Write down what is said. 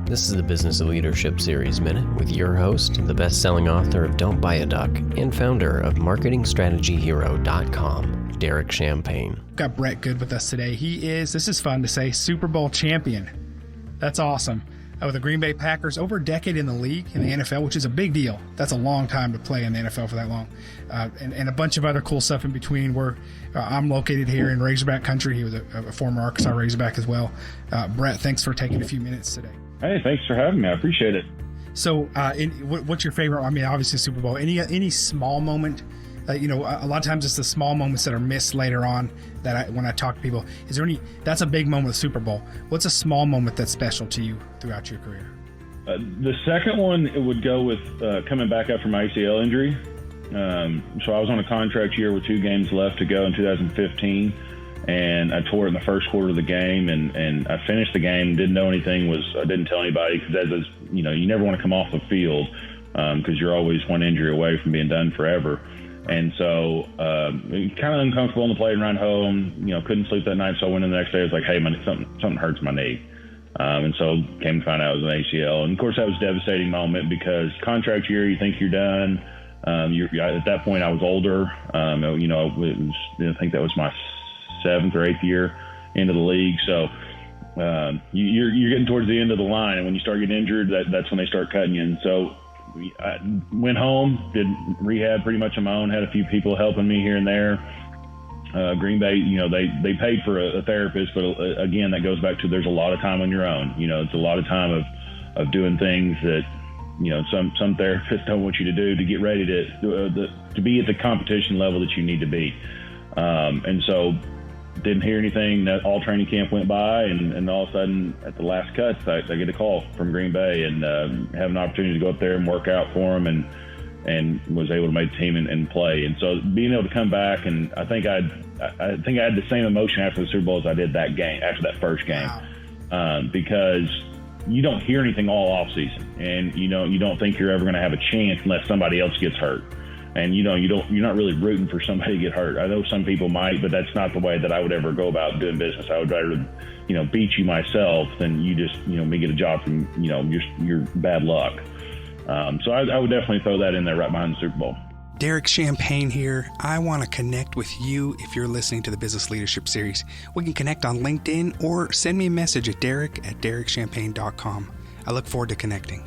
This is the Business Leadership Series Minute with your host, the best-selling author of Don't Buy a Duck and founder of MarketingStrategyHero.com, Erik Seversen. Got Brett Goode with us today. He is, this is fun to say, Super Bowl champion. That's awesome. With the Green Bay Packers, over a decade in the league, in the NFL, which is a big deal. That's a long time to play in the NFL for that long. And a bunch of other cool stuff in between where I'm located here in Razorback country. He was a former Arkansas Razorback as well. Brett, thanks for taking a few minutes today. Hey, thanks for having me. I appreciate it. So what's your favorite? I mean, obviously Super Bowl. Any small moment? A lot of times it's the small moments that are missed later on that when I talk to people. Is there any, that's a big moment with Super Bowl. What's a small moment that's special to you throughout your career? The second one, it would go with coming back after my ACL injury. So I was on a contract year with 2 games left to go in 2015, and I tore it in the first quarter of the game, and I finished the game, didn't know anything, I didn't tell anybody, because you never want to come off the field because you're always one injury away from being done forever. And so kind of uncomfortable on the plane ride home, couldn't sleep that night. So I went in the next day. I was like, hey, something hurts my knee. And so came to find out it was an ACL. And of course, that was a devastating moment because contract year, you think you're done. At that point, I was older. I think that was my 7th or 8th year into the league. So you're getting towards the end of the line. And when you start getting injured, that's when they start cutting you. And so I went home, did rehab pretty much on my own, had a few people helping me here and there. Green Bay, they paid for a therapist, but again, that goes back to there's a lot of time on your own. It's a lot of time of doing things that, some therapists don't want you to do to get ready to be at the competition level that you need to be. And so didn't hear anything. That all training camp went by, and all of a sudden at the last cuts, I get a call from Green Bay and have an opportunity to go up there and work out for them, and was able to make the team and play. And so being able to come back, and I think I had the same emotion after the Super Bowl as I did that game, after that first game. Wow. Because you don't hear anything all off season, and you don't think you're ever going to have a chance unless somebody else gets hurt. And you're not really rooting for somebody to get hurt. I know some people might, but that's not the way that I would ever go about doing business. I would rather, beat you myself than you just, me get a job from, just your bad luck. So I would definitely throw that in there right behind the Super Bowl. Erik Seversen here. I want to connect with you if you're listening to the Business Leadership Series. We can connect on LinkedIn or send me a message at Derek@DerekSeversen.com. I look forward to connecting.